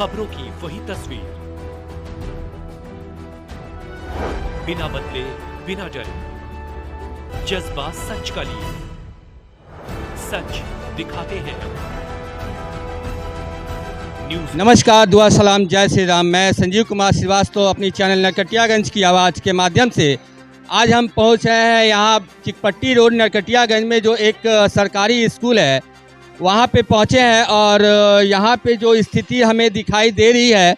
खबरों की वही तस्वीर, बिना बदले बिना डरे, जज्बा सच का लिए, सच दिखाते हैं। न्यूज़। नमस्कार, दुआ सलाम, जय श्री राम। मैं संजीव कुमार श्रीवास्तव अपनी चैनल नरकटियागंज की आवाज़ के माध्यम से आज हम पहुंच रहे हैं यहाँ चिकपट्टी रोड नरकटियागंज में जो एक सरकारी स्कूल है वहाँ पे पहुँचे हैं। और यहाँ पे जो स्थिति हमें दिखाई दे रही है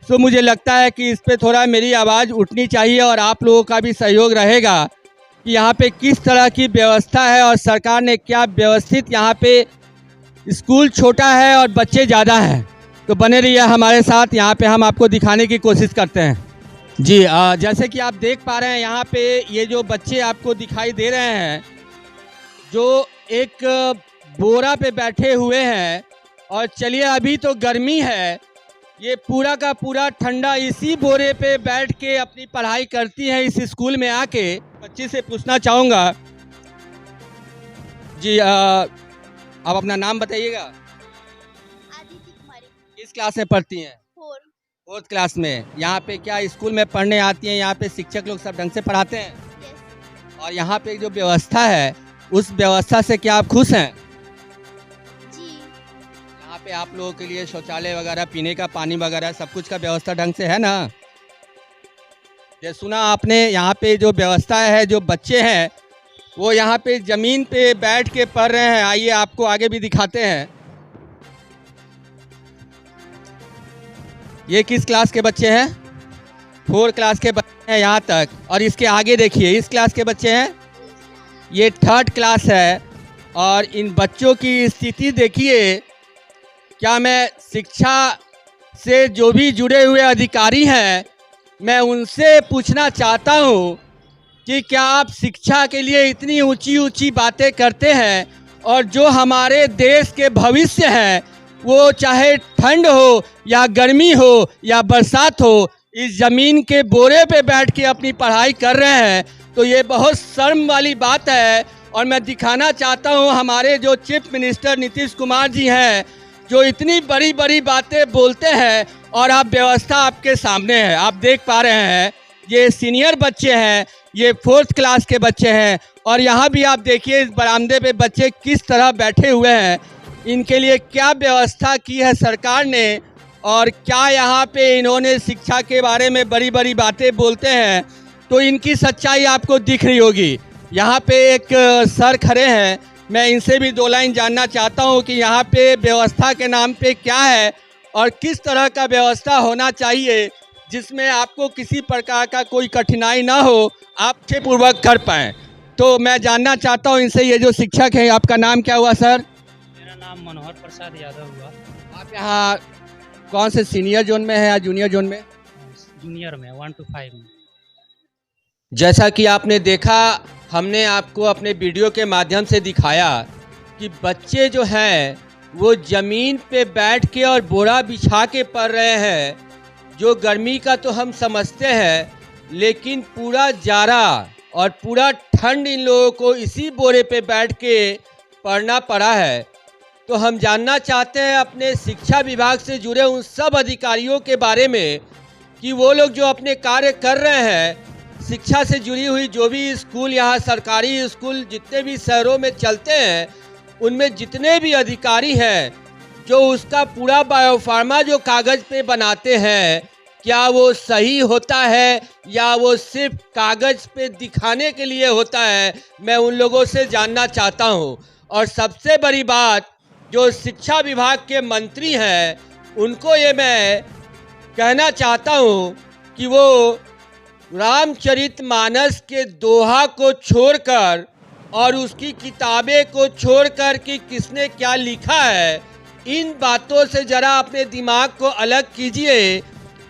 तो मुझे लगता है कि इस पे थोड़ा मेरी आवाज़ उठनी चाहिए और आप लोगों का भी सहयोग रहेगा कि यहाँ पे किस तरह की व्यवस्था है और सरकार ने क्या व्यवस्थित यहाँ पे स्कूल छोटा है और बच्चे ज़्यादा हैं। तो बने रहिए हमारे साथ, यहाँ पे हम आपको दिखाने की कोशिश करते हैं। जी जैसे कि आप देख पा रहे हैं यहाँ पे ये जो बच्चे आपको दिखाई दे रहे हैं जो एक बोरा पे बैठे हुए हैं। और चलिए, अभी तो गर्मी है, ये पूरा का पूरा ठंडा इसी बोरे पे बैठ के अपनी पढ़ाई करती हैं इस स्कूल में आके। बच्ची से पूछना चाहूँगा जी, आप अपना नाम बताइएगा। किस क्लास में पढ़ती हैं? फोर्थ क्लास में। यहाँ पे क्या स्कूल में पढ़ने आती हैं? यहाँ पे शिक्षक लोग सब ढंग से पढ़ाते हैं? और यहाँ पे जो व्यवस्था है उस व्यवस्था से क्या आप खुश हैं? जी। यहाँ पे आप लोगों के लिए शौचालय वगैरह, पीने का पानी वगैरह सब कुछ का व्यवस्था ढंग से है ना? ये सुना आपने, यहाँ पे जो व्यवस्था है, जो बच्चे हैं वो यहाँ पे ज़मीन पे बैठ के पढ़ रहे हैं। आइए आपको आगे भी दिखाते हैं। ये किस क्लास के बच्चे हैं? 4 क्लास के बच्चे हैं यहाँ तक। और इसके आगे देखिए, इस क्लास के बच्चे हैं, ये 3rd क्लास है। और इन बच्चों की स्थिति देखिए। क्या मैं शिक्षा से जो भी जुड़े हुए अधिकारी हैं मैं उनसे पूछना चाहता हूँ कि क्या आप शिक्षा के लिए इतनी ऊंची ऊंची बातें करते हैं और जो हमारे देश के भविष्य हैं वो चाहे ठंड हो या गर्मी हो या बरसात हो, इस ज़मीन के बोरे पे बैठ के अपनी पढ़ाई कर रहे हैं, तो ये बहुत शर्म वाली बात है। और मैं दिखाना चाहता हूँ हमारे जो चीफ मिनिस्टर नीतीश कुमार जी हैं जो इतनी बड़ी बड़ी बातें बोलते हैं और आप व्यवस्था आपके सामने है। आप देख पा रहे हैं ये सीनियर बच्चे हैं, ये 4th क्लास के बच्चे हैं। और यहाँ भी आप देखिए इस बरामदे पे बच्चे किस तरह बैठे हुए हैं। इनके लिए क्या व्यवस्था की है सरकार ने और क्या यहाँ पे इन्होंने शिक्षा के बारे में बड़ी बड़ी बातें बोलते हैं, तो इनकी सच्चाई आपको दिख रही होगी। यहाँ पे एक सर खड़े हैं, मैं इनसे भी 2 लाइन जानना चाहता हूँ कि यहाँ पे व्यवस्था के नाम पे क्या है और किस तरह का व्यवस्था होना चाहिए जिसमें आपको किसी प्रकार का कोई कठिनाई ना हो, आप अच्छे पूर्वक कर पाएँ। तो मैं जानना चाहता हूँ इनसे, ये जो शिक्षक हैं, आपका नाम क्या हुआ सर? मेरा नाम मनोहर प्रसाद यादव हुआ। आप यहाँ कौन से सीनियर जोन में है या जूनियर जोन में? जूनियर में 1 to 5 में। जैसा कि आपने देखा, हमने आपको अपने वीडियो के माध्यम से दिखाया कि बच्चे जो हैं वो ज़मीन पे बैठ के और बोरा बिछा के पढ़ रहे हैं। जो गर्मी का तो हम समझते हैं, लेकिन पूरा जाड़ा और पूरा ठंड इन लोगों को इसी बोरे पे बैठ के पढ़ना पड़ा है। तो हम जानना चाहते हैं अपने शिक्षा विभाग से जुड़े उन सब अधिकारियों के बारे में कि वो लोग जो अपने कार्य कर रहे हैं, शिक्षा से जुड़ी हुई जो भी स्कूल, यहाँ सरकारी स्कूल जितने भी शहरों में चलते हैं, उनमें जितने भी अधिकारी हैं जो उसका पूरा बायोफार्मा जो कागज़ पे बनाते हैं, क्या वो सही होता है या वो सिर्फ कागज़ पे दिखाने के लिए होता है, मैं उन लोगों से जानना चाहता हूँ। और सबसे बड़ी बात, जो शिक्षा विभाग के मंत्री हैं उनको ये मैं कहना चाहता हूँ कि वो रामचरितमानस के दोहा को छोड़कर और उसकी किताबें को छोड़कर कि किसने क्या लिखा है, इन बातों से ज़रा अपने दिमाग को अलग कीजिए।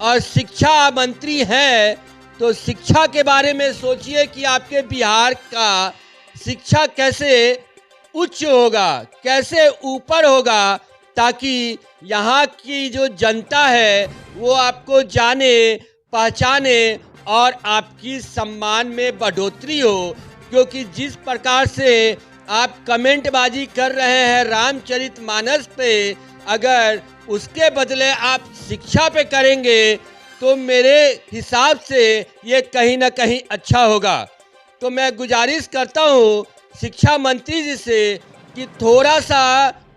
और शिक्षा मंत्री हैं तो शिक्षा के बारे में सोचिए कि आपके बिहार का शिक्षा कैसे उच्च होगा, कैसे ऊपर होगा, ताकि यहाँ की जो जनता है वो आपको जाने, पहचाने और आपकी सम्मान में बढ़ोतरी हो। क्योंकि जिस प्रकार से आप कमेंटबाजी कर रहे हैं रामचरितमानस पे, अगर उसके बदले आप शिक्षा पे करेंगे तो मेरे हिसाब से ये कहीं ना कहीं अच्छा होगा। तो मैं गुजारिश करता हूँ शिक्षा मंत्री जी से कि थोड़ा सा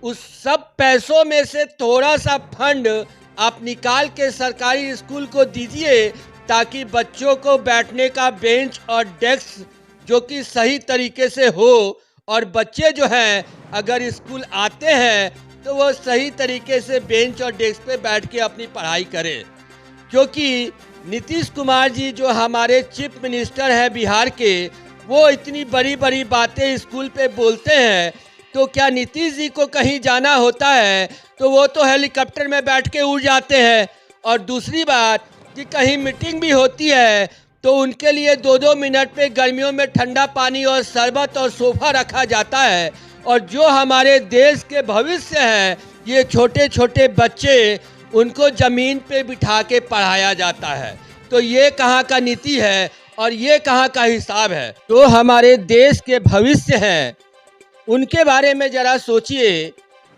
उस सब पैसों में से थोड़ा सा फंड आप निकाल के सरकारी स्कूल को दीजिए, ताकि बच्चों को बैठने का बेंच और डेस्क जो कि सही तरीके से हो, और बच्चे जो हैं अगर स्कूल आते हैं तो वो सही तरीके से बेंच और डेस्क पे बैठ के अपनी पढ़ाई करें। क्योंकि नीतीश कुमार जी जो हमारे चीफ मिनिस्टर हैं बिहार के, वो इतनी बड़ी बड़ी बातें स्कूल पे बोलते हैं, तो क्या नीतीश जी को कहीं जाना होता है तो वो तो हेलीकॉप्टर में बैठ के उड़ जाते हैं। और दूसरी बात कि कहीं मीटिंग भी होती है तो उनके लिए 2-2 मिनट पे गर्मियों में ठंडा पानी और शरबत और सोफा रखा जाता है, और जो हमारे देश के भविष्य हैं ये छोटे छोटे बच्चे, उनको ज़मीन पे बिठा के पढ़ाया जाता है। तो ये कहाँ का नीति है और ये कहाँ का हिसाब है? तो हमारे देश के भविष्य हैं उनके बारे में ज़रा सोचिए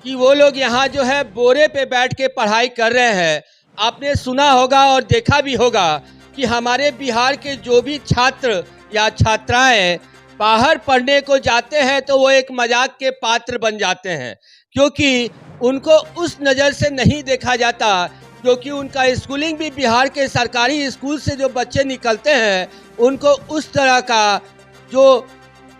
कि वो लोग यहाँ जो है बोरे पे बैठ के पढ़ाई कर रहे हैं। आपने सुना होगा और देखा भी होगा कि हमारे बिहार के जो भी छात्र या छात्राएं बाहर पढ़ने को जाते हैं तो वो एक मजाक के पात्र बन जाते हैं, क्योंकि उनको उस नज़र से नहीं देखा जाता, क्योंकि उनका स्कूलिंग भी बिहार के सरकारी स्कूल से जो बच्चे निकलते हैं उनको उस तरह का जो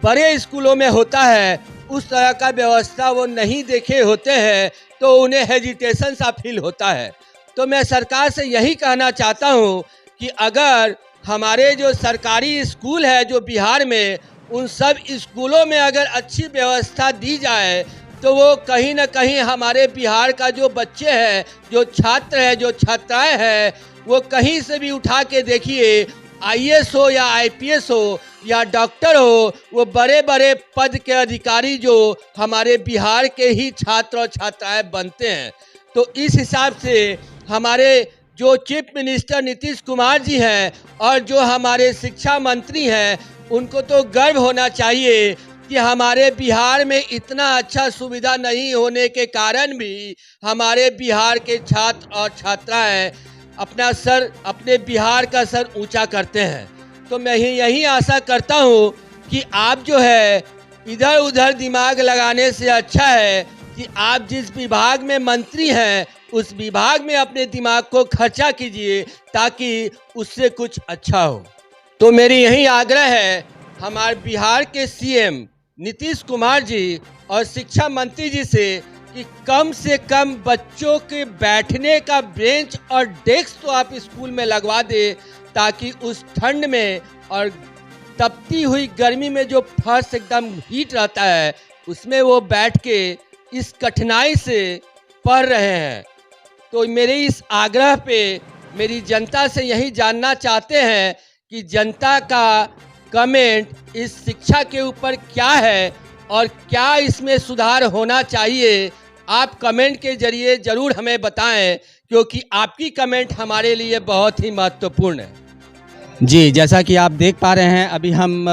बड़े स्कूलों में होता है उस तरह का व्यवस्था वो नहीं देखे होते हैं, तो उन्हें हेजिटेशन सा फील होता है। तो मैं सरकार से यही कहना चाहता हूँ कि अगर हमारे जो सरकारी स्कूल है जो बिहार में, उन सब स्कूलों में अगर अच्छी व्यवस्था दी जाए तो वो कहीं ना कहीं हमारे बिहार का जो बच्चे हैं, जो छात्र हैं, जो छात्राएं हैं, वो कहीं से भी उठा के देखिए, आईएएस हो या आईपीएस हो या डॉक्टर हो, वो बड़े बड़े पद के अधिकारी जो हमारे बिहार के ही छात्र और छात्राएं बनते हैं। तो इस हिसाब से हमारे जो चीफ मिनिस्टर नीतीश कुमार जी हैं और जो हमारे शिक्षा मंत्री हैं, उनको तो गर्व होना चाहिए कि हमारे बिहार में इतना अच्छा सुविधा नहीं होने के कारण भी हमारे बिहार के छात्र और छात्राएं अपने बिहार का सर ऊंचा करते हैं। तो मैं यही आशा करता हूं कि आप जो है इधर उधर दिमाग लगाने से अच्छा है कि आप जिस विभाग में मंत्री हैं उस विभाग में अपने दिमाग को खर्चा कीजिए, ताकि उससे कुछ अच्छा हो। तो मेरी यही आग्रह है हमारे बिहार के सीएम नीतीश कुमार जी और शिक्षा मंत्री जी से कि कम से कम बच्चों के बैठने का बेंच और डेस्क तो आप स्कूल में लगवा दे, ताकि उस ठंड में और तपती हुई गर्मी में जो फर्श एकदम हीट रहता है उसमें वो बैठ के इस कठिनाई से पढ़ रहे हैं। तो मेरे इस आग्रह पे मेरी जनता से यही जानना चाहते हैं कि जनता का कमेंट इस शिक्षा के ऊपर क्या है और क्या इसमें सुधार होना चाहिए। आप कमेंट के जरिए ज़रूर हमें बताएं, क्योंकि आपकी कमेंट हमारे लिए बहुत ही महत्वपूर्ण है। जी, जैसा कि आप देख पा रहे हैं, अभी हम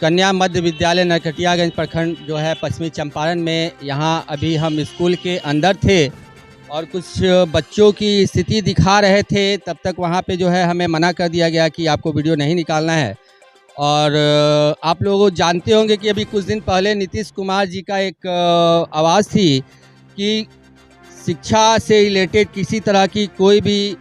कन्या मध्य विद्यालय नरकटियागंज प्रखंड जो है पश्चिमी चंपारण में, यहाँ अभी हम स्कूल के अंदर थे और कुछ बच्चों की स्थिति दिखा रहे थे। तब तक वहाँ पे जो है हमें मना कर दिया गया कि आपको वीडियो नहीं निकालना है। और आप लोग जानते होंगे कि अभी कुछ दिन पहले नीतीश कुमार जी का एक आवाज़ थी कि शिक्षा से रिलेटेड किसी तरह की कोई भी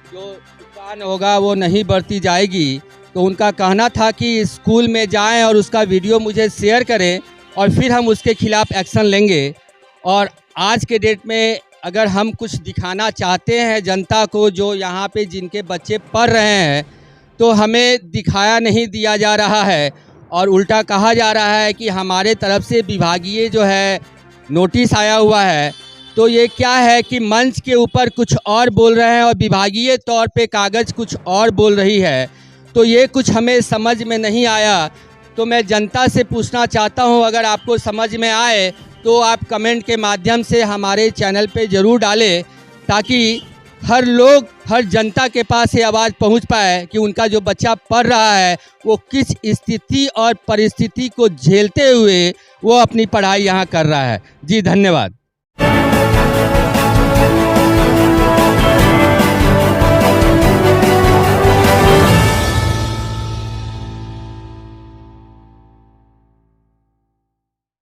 जो दुकान होगा वो नहीं बरती जाएगी। तो उनका कहना था कि स्कूल में जाएं और उसका वीडियो मुझे शेयर करें और फिर हम उसके खिलाफ एक्शन लेंगे। और आज के डेट में अगर हम कुछ दिखाना चाहते हैं जनता को, जो यहाँ पे जिनके बच्चे पढ़ रहे हैं, तो हमें दिखाया नहीं दिया जा रहा है और उल्टा कहा जा रहा है कि हमारे तरफ से विभागीय जो है नोटिस आया हुआ है। तो ये क्या है कि मंच के ऊपर कुछ और बोल रहे हैं और विभागीय तौर पे कागज़ कुछ और बोल रही है। तो ये कुछ हमें समझ में नहीं आया। तो मैं जनता से पूछना चाहता हूँ, अगर आपको समझ में आए तो आप कमेंट के माध्यम से हमारे चैनल पे ज़रूर डालें, ताकि हर लोग, हर जनता के पास ये आवाज़ पहुंच पाए कि उनका जो बच्चा पढ़ रहा है वो किस स्थिति और परिस्थिति को झेलते हुए वो अपनी पढ़ाई यहाँ कर रहा है। जी धन्यवाद।